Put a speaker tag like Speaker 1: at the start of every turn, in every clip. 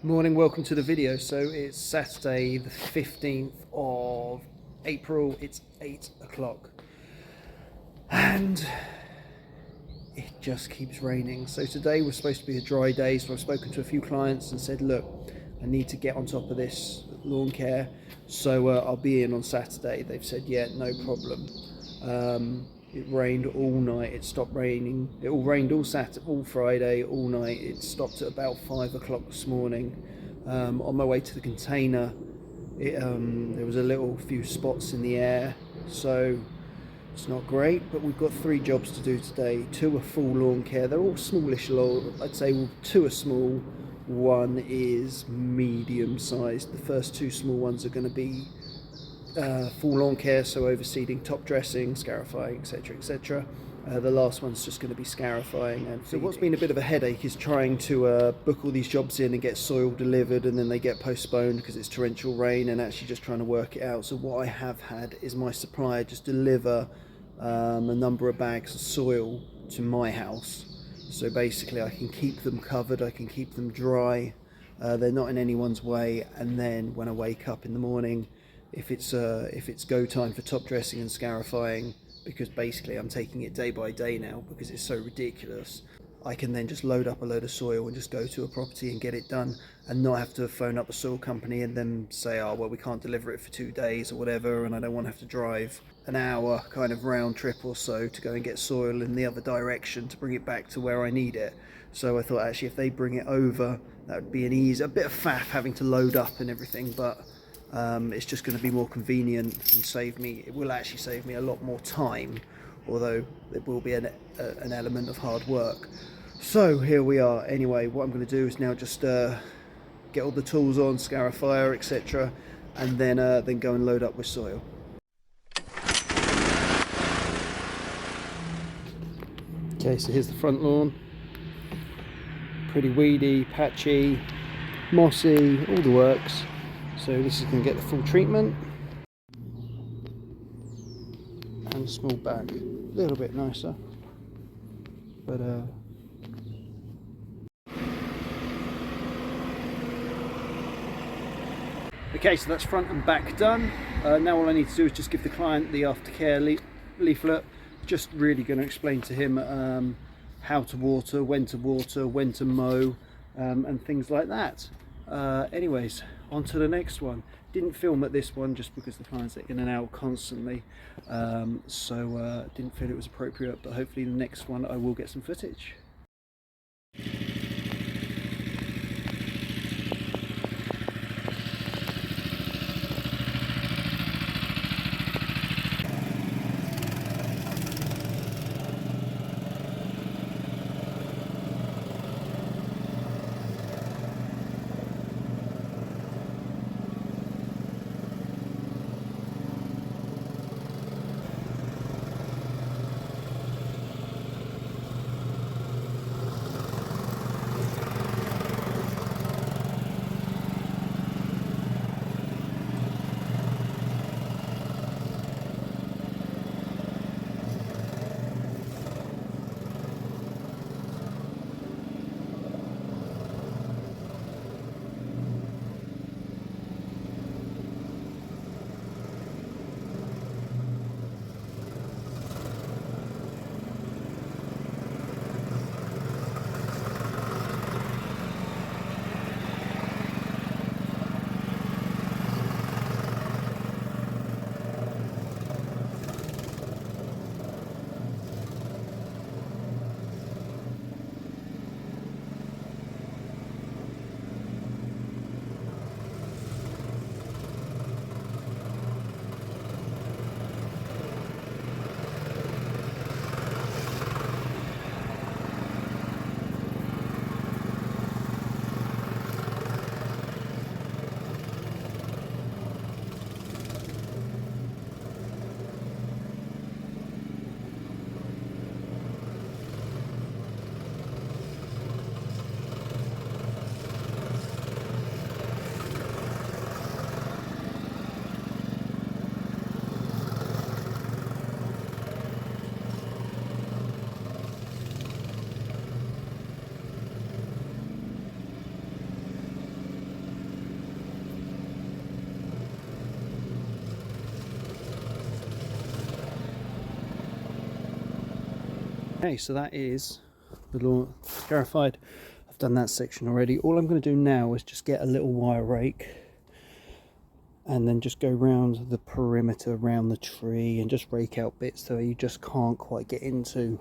Speaker 1: Morning, welcome to the video. So it's Saturday the 15th of April, it's 8 o'clock and it just keeps raining. So today was supposed to be a dry day, so I've spoken to a few clients and said, look, I need to get on top of this lawn care, so I'll be in on Saturday. They've said, yeah, no problem. It rained all night, it stopped raining. It all rained all Saturday, all Friday, all night. It stopped at about 5 o'clock this morning. On my way to the container, there was a few spots in the air, so it's not great, but we've got 3 jobs to do today. 2 are full lawn care. They're all smallish lawn. I'd say 2 are small, 1 is medium sized. The first 2 small ones are going to be full lawn care, so overseeding, top dressing, scarifying, etc, etc. The last one's just going to be scarifying. And so what's been a bit of a headache is trying to book all these jobs in and get soil delivered, and then they get postponed because it's torrential rain, and actually just trying to work it out. So what I have had is my supplier just deliver a number of bags of soil to my house, so basically I can keep them covered, I can keep them dry, they're not in anyone's way, and then when I wake up in the morning, if it's go time for top dressing and scarifying, because basically I'm taking it day by day now because it's so ridiculous, I can then just load up a load of soil and just go to a property and get it done, and not have to phone up a soil company and then say, oh well, we can't deliver it for 2 days or whatever, and I don't want to have to drive an hour kind of round trip or so to go and get soil in the other direction to bring it back to where I need it. So I thought actually if they bring it over, that would be a bit of faff having to load up and everything, but it's just going to be more convenient and it will actually save me a lot more time, although it will be an element of hard work. So here we are. Anyway, what I'm going to do is now just get all the tools on, scarifier, etc, and then go and load up with soil. Okay, so here's the front lawn. Pretty weedy, patchy, mossy, all the works. So this is going to get the full treatment, and a small bag, a little bit nicer, but okay, so that's front and back done. Now all I need to do is just give the client the aftercare leaflet. Just really going to explain to him how to water, when to mow, and things like that. Anyways, on to the next one. Didn't film at this one just because the clients are in and out constantly, so didn't feel it was appropriate, but hopefully the next one I will get some footage. Okay, so that is the lawn scarified. I've done that section already. All I'm going to do now is just get a little wire rake and then just go round the perimeter around the tree and just rake out bits that you just can't quite get into.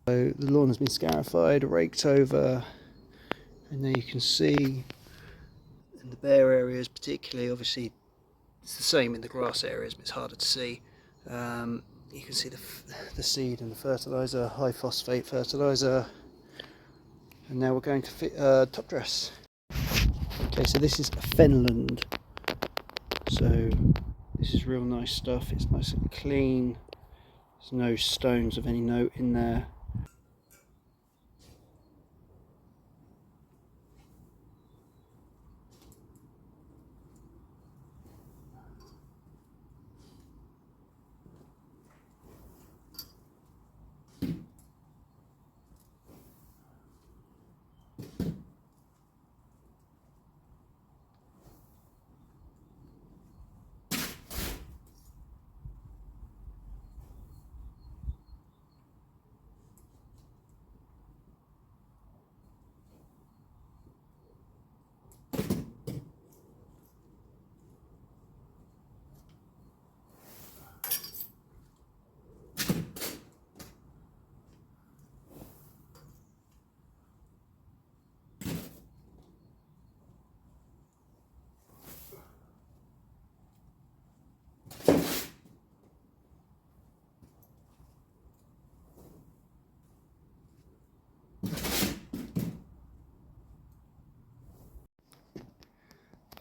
Speaker 1: So the lawn has been scarified, raked over, and there you can see in the bare areas particularly, obviously it's the same in the grass areas but it's harder to see. You can see the seed and the fertiliser, high phosphate fertiliser, and now we're going to top dress. Okay, so this is a Fenland, so this is real nice stuff. It's nice and clean, there's no stones of any note in there.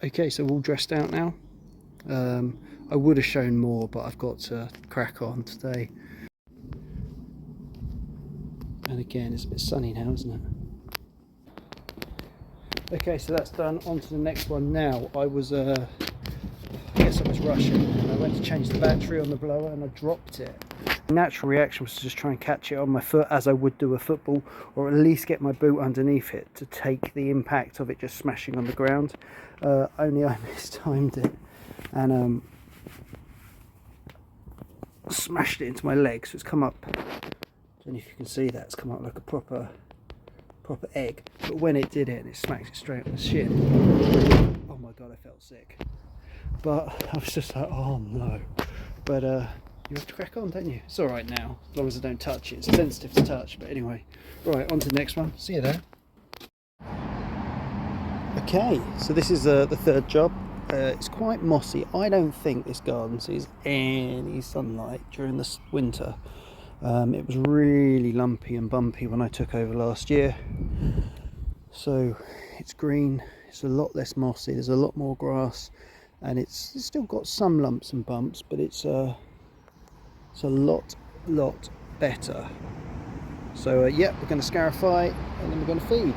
Speaker 1: Okay, so all dressed out now. I would have shown more, but I've got to crack on today. And again, it's a bit sunny now, isn't it? Okay, so that's done. On to the next one now. I guess I was rushing, and I went to change the battery on the blower and I dropped it. The natural reaction was to just try and catch it on my foot as I would do a football, or at least get my boot underneath it to take the impact of it just smashing on the ground. Only I mistimed it and smashed it into my leg, so it's come up. I don't know if you can see that, it's come up like a proper egg. But when it did it, and it smacked it straight on the shin, oh my god, I felt sick. But I was just like, oh no. But you have to crack on, don't you? It's all right now, as long as I don't touch it. It's sensitive to touch, but anyway. Right, on to the next one. See you there. Okay, so this is the third job. It's quite mossy. I don't think this garden sees any sunlight during this winter. It was really lumpy and bumpy when I took over last year. So it's green, it's a lot less mossy, there's a lot more grass, and it's still got some lumps and bumps, but it's a lot better. So yeah, we're going to scarify and then we're going to feed.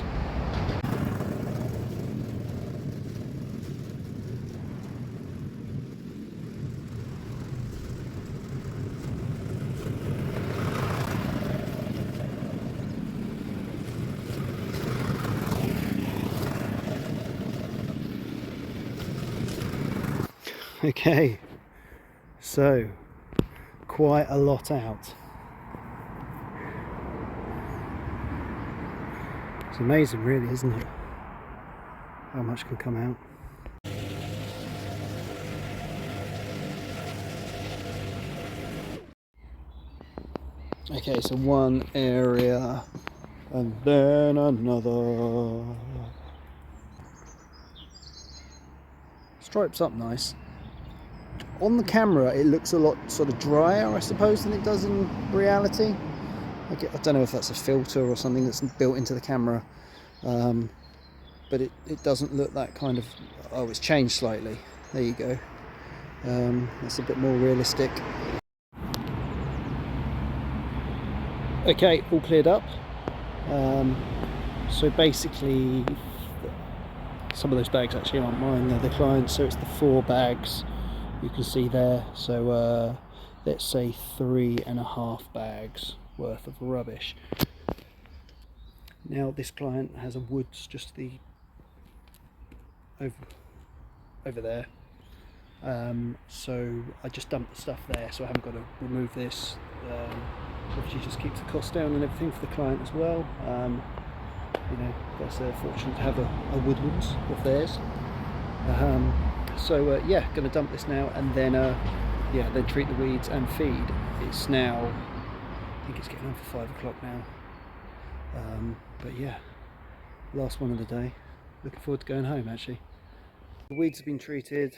Speaker 1: Okay, so quite a lot out. It's amazing really, isn't it? How much can come out. Okay, so one area and then another. Stripes up nice. On the camera it looks a lot sort of drier, I suppose, than it does in reality. I don't know if that's a filter or something that's built into the camera, but it doesn't look that kind of... Oh, it's changed slightly. There you go. That's a bit more realistic. Okay, all cleared up. So basically, some of those bags actually aren't mine, they're the clients, so it's the 4 bags you can see there. So let's say 3.5 bags worth of rubbish. Now this client has a woods just over there, so I just dumped the stuff there, so I haven't got to remove this. Obviously just keeps the cost down and everything for the client as well. You know, that's fortunate to have a woodland of theirs. So yeah, going to dump this now and then yeah, then treat the weeds and feed. It's now, I think it's getting on for 5 o'clock now. But yeah, last one of the day. Looking forward to going home actually. The weeds have been treated,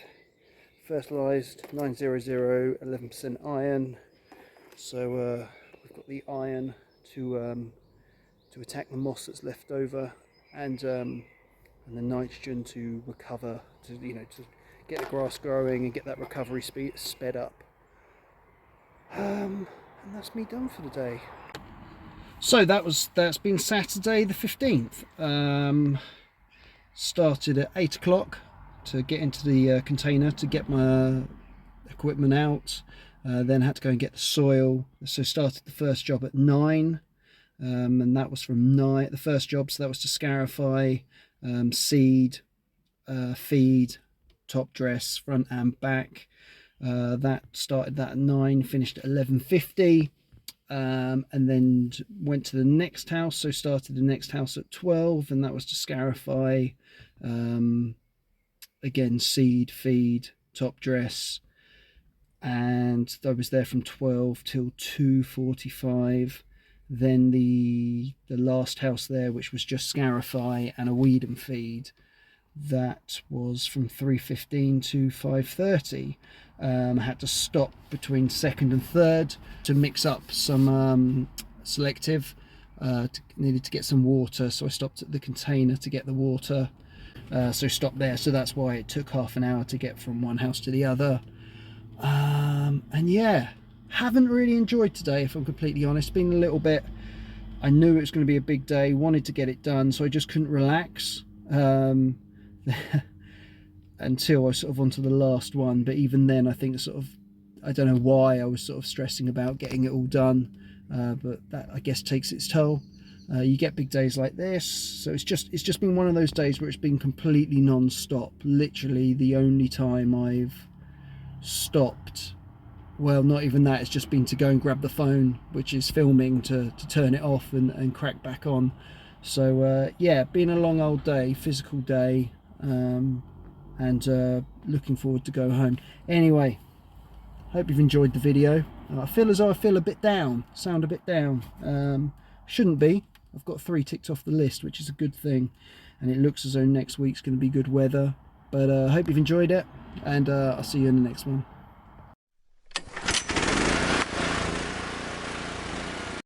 Speaker 1: fertilised, 900, 11% iron. So we've got the iron to attack the moss that's left over, and the nitrogen to recover, to get the grass growing and get that recovery speed sped up. And that's me done for the day. So that's been Saturday the 15th. Started at 8 o'clock to get into the container to get my equipment out. Then had to go and get the soil. So started the first job at 9. And that was from 9, the first job, so that was to scarify, seed, feed, top dress, front and back. That started that at 9, finished at 11:50, and then went to the next house, so started the next house at 12, and that was to scarify, again, seed, feed, top dress, and I was there from 12 till 2:45. Then the last house there, which was just scarify and a weed and feed, that was from 3:15 to 5:30. I had to stop between second and third to mix up some selective. Needed to get some water, so I stopped at the container to get the water. So stopped there, so that's why it took half an hour to get from one house to the other. And yeah, haven't really enjoyed today, if I'm completely honest. Been a little bit, I knew it was going to be a big day, wanted to get it done, so I just couldn't relax until I was sort of onto the last one. But even then, I think sort of, I don't know why I was sort of stressing about getting it all done, but that, I guess, takes its toll. You get big days like this, so it's just been one of those days where it's been completely non-stop. Literally the only time I've stopped, well, not even that, it's just been to go and grab the phone, which is filming, to turn it off and crack back on. So yeah, been a long old day, physical day, and looking forward to go home. Anyway, hope you've enjoyed the video. I feel as though I feel a bit down, sound a bit down. Shouldn't be. I've got 3 ticked off the list, which is a good thing, and it looks as though next week's going to be good weather. But I hope you've enjoyed it, and I'll see you in the next one.